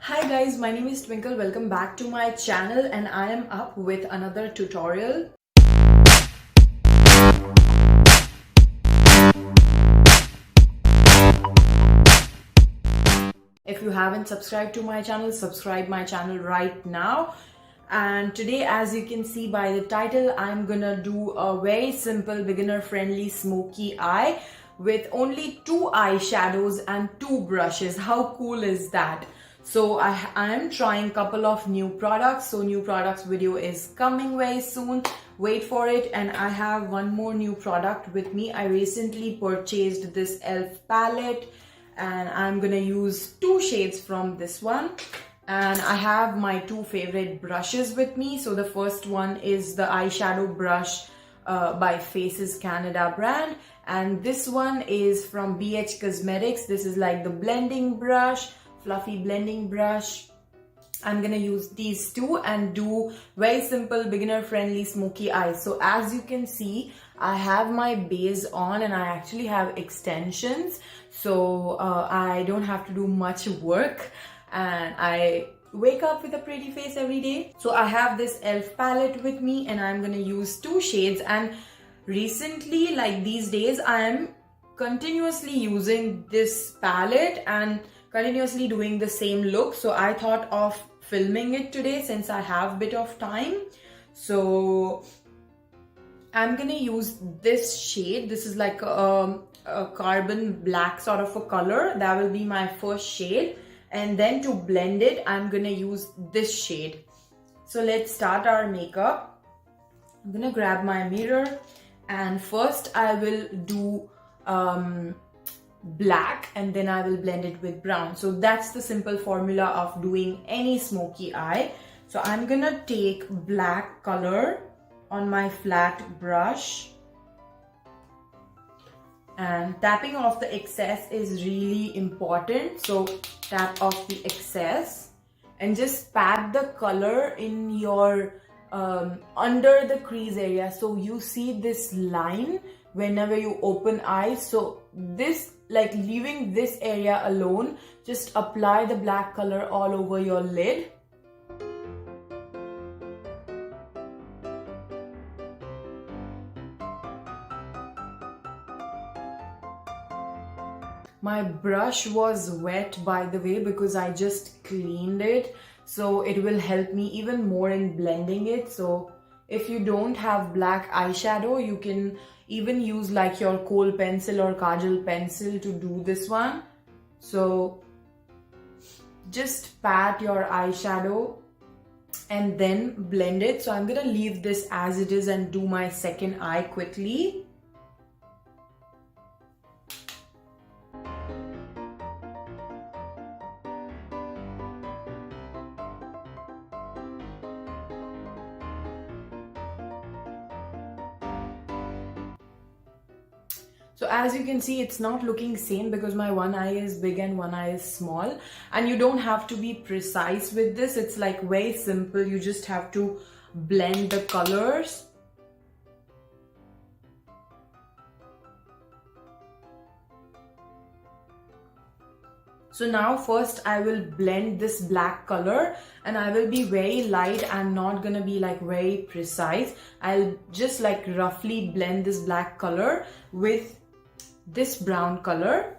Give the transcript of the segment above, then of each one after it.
Hi guys, my name is Twinkle. Welcome back to my channel and I am up with another tutorial. If you haven't subscribed to my channel, subscribe my channel right now. And today, as you can see by the title, I'm gonna do a very simple beginner friendly smoky eye with only 2 eyeshadows and 2 brushes. How cool is that? So I am trying couple of new products. So new products video is coming very soon. Wait for it. And I have one more new product with me. I recently purchased this e.l.f. palette and I'm gonna use 2 shades from this one. And I have my 2 favorite brushes with me. So the first one is the eyeshadow brush by Faces Canada brand, and this one is from BH Cosmetics. This is like the blending brush, fluffy blending brush. I'm gonna use these 2 and do very simple beginner friendly smoky eyes. So as you can see, I have my base on and I actually have extensions, so I don't have to do much work and I wake up with a pretty face every day. So I have this e.l.f. palette with me and I'm gonna use 2 shades. And recently, like these days, I am continuously using this palette and continuously doing the same look. So I thought of filming it today since I have a bit of time. So I'm gonna use this shade. This is like a carbon black sort of a color. That will be my first shade. And then to blend it, I'm gonna use this shade. So let's start our makeup. I'm gonna grab my mirror and first I will do black and then I will blend it with brown. So that's the simple formula of doing any smoky eye. So I'm gonna take black color on my flat brush, and tapping off the excess is really important. So tap off the excess and just pat the color in your under the crease area. So you see this line whenever you open eyes. So this, like leaving this area alone, just apply the black color all over your lid. My brush was wet, by the way, because I just cleaned it, so it will help me even more in blending it. So if you don't have black eyeshadow, you can even use like your kohl pencil or kajal pencil to do this one. So just pat your eyeshadow and then blend it. So I'm gonna leave this as it is and do my second eye quickly. So as you can see, it's not looking same because my one eye is big and one eye is small. And you don't have to be precise with this. It's like very simple. You just have to blend the colors. So now first I will blend this black color and I will be very light. I'm not gonna be like very precise. I'll just like roughly blend this black color with this brown color.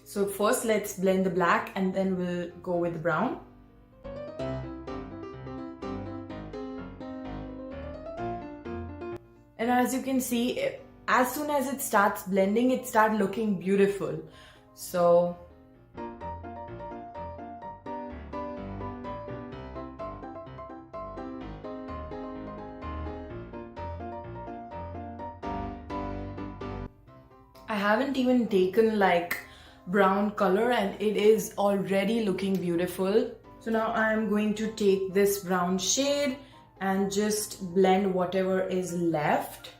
So first let's blend the black and then we'll go with the brown. And as you can see, as soon as it starts blending, it starts looking beautiful. So I haven't even taken like brown color and it is already looking beautiful. So now I'm going to take this brown shade and just blend whatever is left.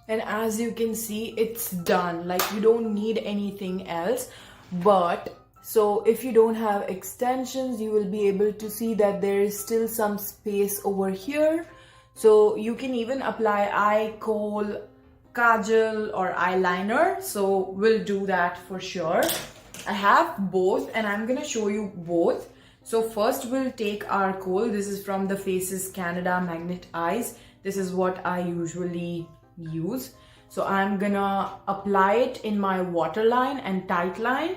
And as you can see, it's done. Like, you don't need anything else. But so if you don't have extensions, you will be able to see that there is still some space over here. So you can even apply eye kohl, kajal or eyeliner. So we'll do that for sure. I have both and I'm gonna show you both. So first we'll take our kohl. This is from the Faces Canada Magnet Eyes. This is what I usually use. So I'm gonna apply it in my waterline and tight line.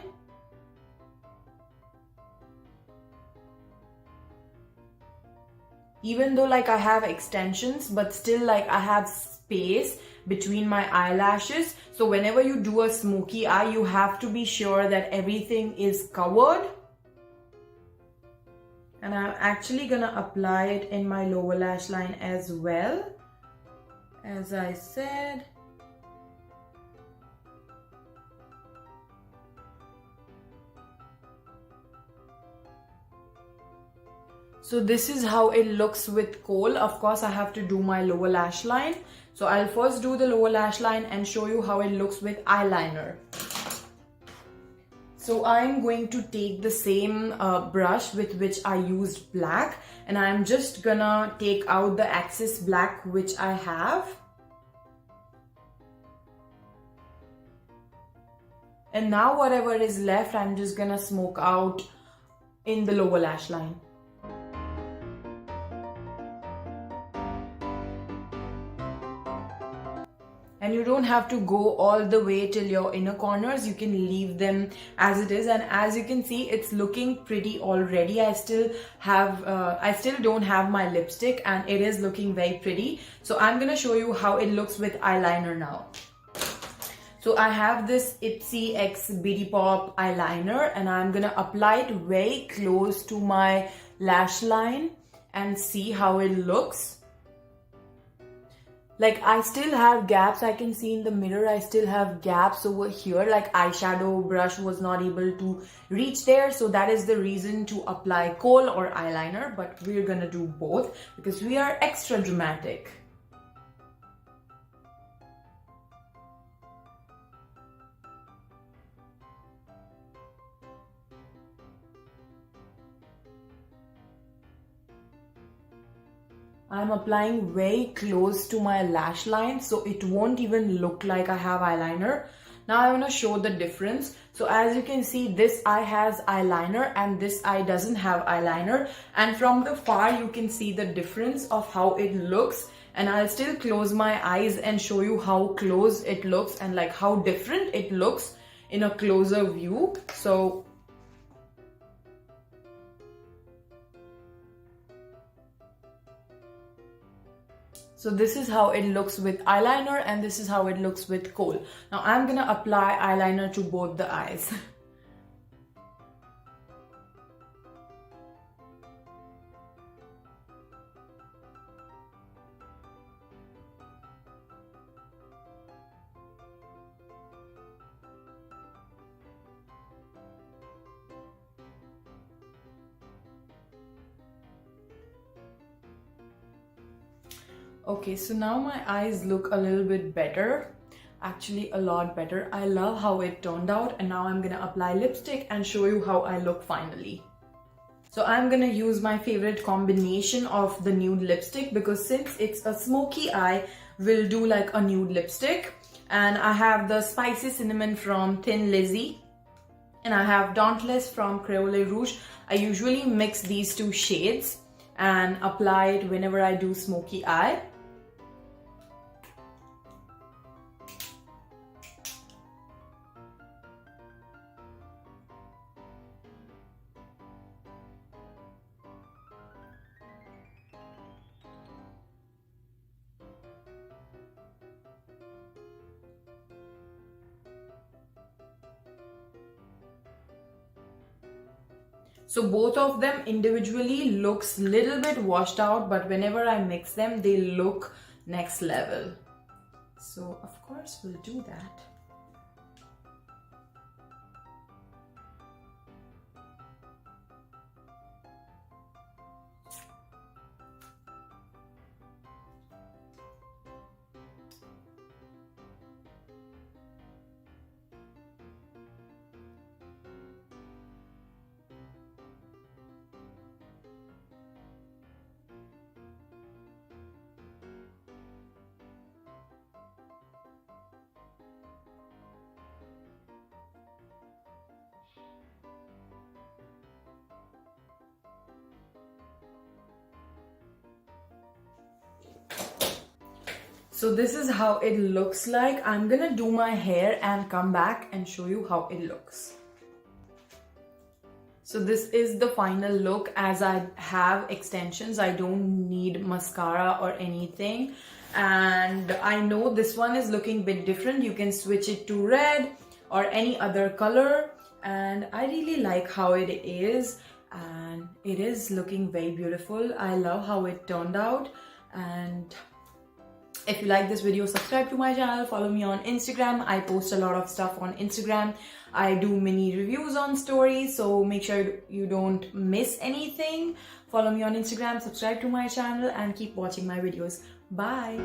Even though like I have extensions, but still like I have space between my eyelashes. So whenever you do a smoky eye, you have to be sure that everything is covered. And I'm actually gonna apply it in my lower lash line as well, as I said. So this is how it looks with kohl. Of course, I have to do my lower lash line. So I'll first do the lower lash line and show you how it looks with eyeliner. So I'm going to take the same brush with which I used black, and I'm just gonna take out the excess black which I have. And now whatever is left, I'm just gonna smoke out in the lower lash line. And you don't have to go all the way till your inner corners. You can leave them as it is. And as you can see, it's looking pretty already. I still don't have my lipstick and it is looking very pretty. So I'm gonna show you how it looks with eyeliner now. So I have this Ipsy X Beauty Pop eyeliner and I'm gonna apply it very close to my lash line and see how it looks. Like, I still have gaps. I can see in the mirror I still have gaps over here. Like, eyeshadow brush was not able to reach there. So that is the reason to apply kohl or eyeliner. But we're gonna do both because we are extra dramatic. I'm applying very close to my lash line so it won't even look like I have eyeliner. Now I want to show the difference. So as you can see, this eye has eyeliner and this eye doesn't have eyeliner. And from the far you can see the difference of how it looks. And I'll still close my eyes and show you how close it looks and like how different it looks in a closer view. So this is how it looks with eyeliner and this is how it looks with kohl. Now I'm gonna apply eyeliner to both the eyes. Okay, so now my eyes look a little bit better, actually a lot better. I love how it turned out and now I'm gonna apply lipstick and show you how I look finally. So I'm gonna use my favorite combination of the nude lipstick because since it's a smoky eye, we'll do like a nude lipstick. And I have the Spicy Cinnamon from Thinlizzy and I have Dauntless from Creole Rouge. I usually mix these two shades and apply it whenever I do smoky eye. So both of them individually looks little bit washed out, but whenever I mix them, they look next level. So of course we'll do that. So this is how it looks like. I'm gonna do my hair and come back and show you how it looks. So this is the final look. As I have extensions, I don't need mascara or anything. And I know this one is looking a bit different. You can switch it to red or any other color. And I really like how it is. And it is looking very beautiful. I love how it turned out. And if you like this video, subscribe to my channel, follow me on Instagram. I post a lot of stuff on Instagram. I do mini reviews on stories, so make sure you don't miss anything. Follow me on Instagram, subscribe to my channel, and keep watching my videos. Bye!